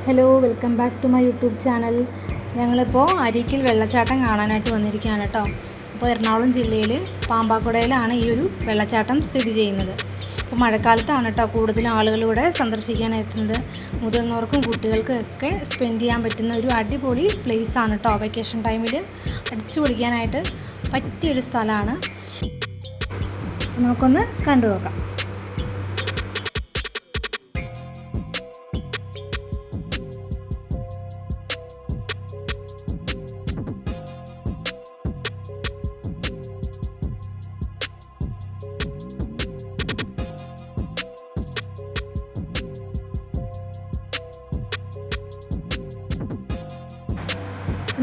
Hello, welcome back to my YouTube channel. ഞങ്ങളിപ്പോൾ അരീക്കൽ വെള്ളച്ചാട്ടം കാണാനായിട്ട് വന്നിരിക്കുകയാണ് കേട്ടോ. അപ്പോൾ എറണാകുളം ജില്ലയിൽ പാമ്പാക്കുടയിലാണ് ഈ ഒരു വെള്ളച്ചാട്ടം സ്ഥിതി ചെയ്യുന്നത്. അപ്പോൾ മഴക്കാലത്താണ് കേട്ടോ കൂടുതലും ആളുകൾ ഇവിടെ സന്ദർശിക്കാൻ എത്തുന്നത്. മുതിർന്നവർക്കും കുട്ടികൾക്കും ഒക്കെ സ്പെൻഡ് ചെയ്യാൻ പറ്റുന്ന ഒരു അടിപൊളി പ്ലേസാണ് കേട്ടോ. വെക്കേഷൻ ടൈമിൽ അടിച്ചു പൊളിക്കാനായിട്ട് പറ്റിയൊരു സ്ഥലമാണ്. നമുക്കൊന്ന് കണ്ടു നോക്കാം.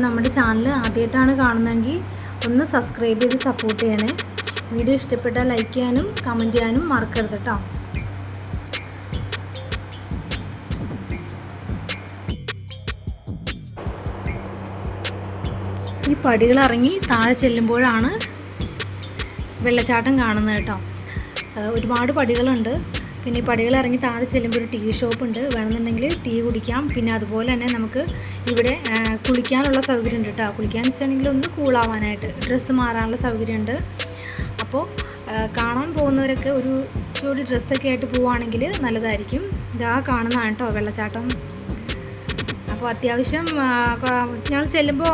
നമ്മുടെ ചാനൽ ആദ്യമായിട്ടാണ് കാണുന്നതെങ്കിൽ ഒന്ന് സബ്സ്ക്രൈബ് ചെയ്ത് സപ്പോർട്ട് ചെയ്യണേ. വീഡിയോ ഇഷ്ടപ്പെട്ടാൽ ലൈക്ക് ചെയ്യാനും കമൻറ്റ് ചെയ്യാനും മറക്കരുത് കേട്ടോ. ഈ പടികൾ ഇറങ്ങി താഴെ ചെല്ലുമ്പോഴാണ് വെള്ളച്ചാട്ടം കാണുന്നത് കേട്ടോ. ഒരുപാട് പടികളുണ്ട്. പിന്നെ ഈ പടികൾ ഇറങ്ങി താഴെ ചെല്ലുമ്പോൾ ഒരു ടീ ഷോപ്പ് ഉണ്ട്. വേണമെന്നുണ്ടെങ്കിൽ ടീ കുടിക്കാം. പിന്നെ അതുപോലെ തന്നെ നമുക്ക് ഇവിടെ കുളിക്കാനുള്ള സൗകര്യം ഉണ്ട് കേട്ടോ. കുളിക്കാൻ വെച്ചിട്ടുണ്ടെങ്കിൽ ഒന്ന് കൂളാവാനായിട്ട് ഡ്രസ്സ് മാറാനുള്ള സൗകര്യമുണ്ട്. അപ്പോൾ കാണാൻ പോകുന്നവരൊക്കെ ഒരു ജോഡി ഡ്രസ്സൊക്കെ ആയിട്ട് പോവുകയാണെങ്കിൽ നല്ലതായിരിക്കും. ഇതാ കാണുന്നതാണ് കേട്ടോ വെള്ളച്ചാട്ടം. അപ്പോൾ അത്യാവശ്യം ഞങ്ങൾ ചെല്ലുമ്പോൾ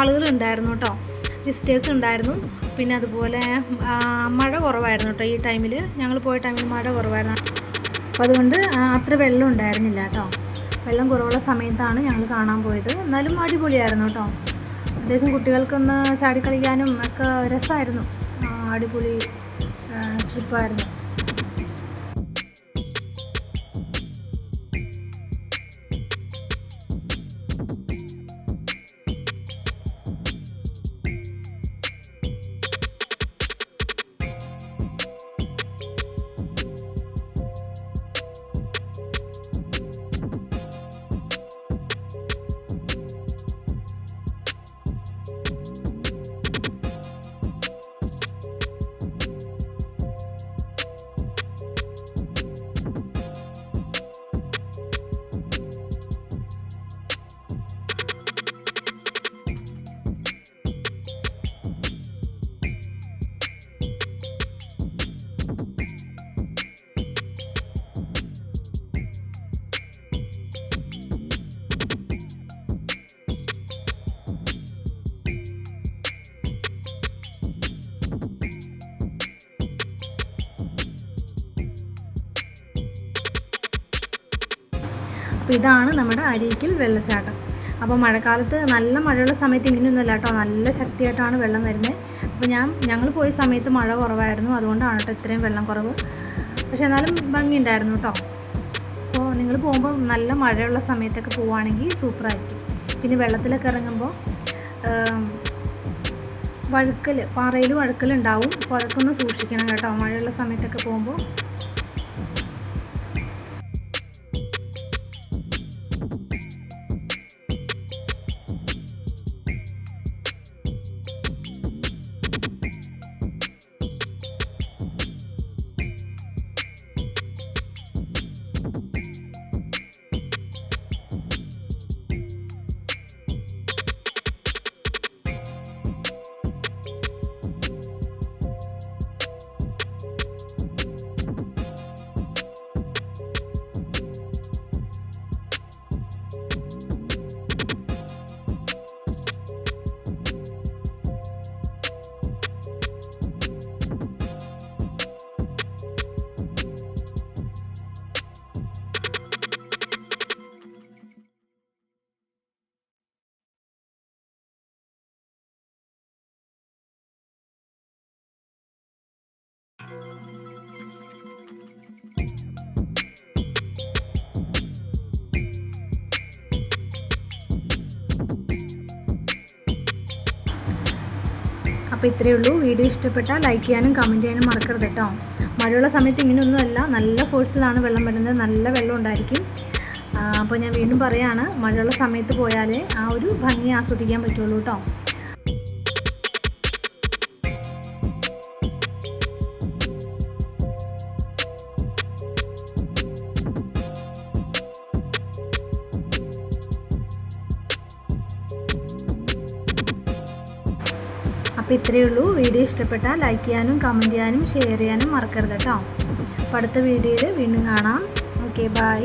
ആളുകളുണ്ടായിരുന്നു കേട്ടോ, വിസിറ്റേഴ്സ് ഉണ്ടായിരുന്നു. പിന്നെ അതുപോലെ മഴ കുറവായിരുന്നു കേട്ടോ. ഈ ടൈമിൽ ഞങ്ങൾ പോയ ടൈമിൽ മഴ കുറവായിരുന്നു. അപ്പോൾ അതുകൊണ്ട് അത്ര വെള്ളം ഉണ്ടായിരുന്നില്ല കേട്ടോ. വെള്ളം കുറവുള്ള സമയത്താണ് ഞങ്ങൾ കാണാൻ പോയത്. എന്നാലും അടിപൊളിയായിരുന്നു കേട്ടോ. അത്യാവശ്യം കുട്ടികൾക്കൊന്ന് ചാടിക്കളിക്കാനും ഒക്കെ രസമായിരുന്നു. അടിപൊളി ട്രിപ്പായിരുന്നു. അപ്പോൾ ഇതാണ് നമ്മുടെ അരീക്കൽ വെള്ളച്ചാട്ടം. അപ്പോൾ മഴക്കാലത്ത് നല്ല മഴയുള്ള സമയത്ത് ഇങ്ങനെയൊന്നുമല്ല കേട്ടോ, നല്ല ശക്തിയായിട്ടാണ് വെള്ളം വരുന്നത്. അപ്പോൾ ഞങ്ങൾ പോയ സമയത്ത് മഴ കുറവായിരുന്നു, അതുകൊണ്ടാണ് കേട്ടോ ഇത്രയും വെള്ളം കുറവ്. പക്ഷേ എന്നാലും ഭംഗിയുണ്ടായിരുന്നു കേട്ടോ. അപ്പോൾ നിങ്ങൾ പോകുമ്പോൾ നല്ല മഴയുള്ള സമയത്തൊക്കെ പോവുകയാണെങ്കിൽ സൂപ്പറായിരിക്കും. പിന്നെ വെള്ളത്തിലൊക്കെ ഇറങ്ങുമ്പോൾ പാറയിൽ വഴുക്കലുണ്ടാവും. അപ്പോൾ അതൊക്കെ ഒന്ന് സൂക്ഷിക്കണം കേട്ടോ മഴയുള്ള സമയത്തൊക്കെ പോകുമ്പോൾ. അപ്പോൾ ഇത്രയേ ഉള്ളൂ. വീഡിയോ ഇഷ്ടപ്പെട്ടാൽ ലൈക്ക് ചെയ്യാനും കമൻറ്റ് ചെയ്യാനും മറക്കരുത് കേട്ടോ. മഴയുള്ള സമയത്ത് ഇങ്ങനെയൊന്നുമല്ല, നല്ല ഫോഴ്സിലാണ് വെള്ളം വരുന്നത്, നല്ല വെള്ളം ഉണ്ടായിരിക്കും. അപ്പോൾ ഞാൻ വീണ്ടും പറയുകയാണ്, മഴയുള്ള സമയത്ത് പോയാലേ ആ ഒരു ഭംഗി ആസ്വദിക്കാൻ പറ്റുള്ളൂ കേട്ടോ. അപ്പോൾ ഇത്രയേ ഉള്ളൂ. വീഡിയോ ഇഷ്ടപ്പെട്ടാൽ ലൈക്ക് ചെയ്യാനും കമൻറ്റ് ചെയ്യാനും ഷെയർ ചെയ്യാനും മറക്കരുത് കേട്ടോ. അപ്പോൾ അടുത്ത വീഡിയോയിൽ വീണ്ടും കാണാം. Okay, by.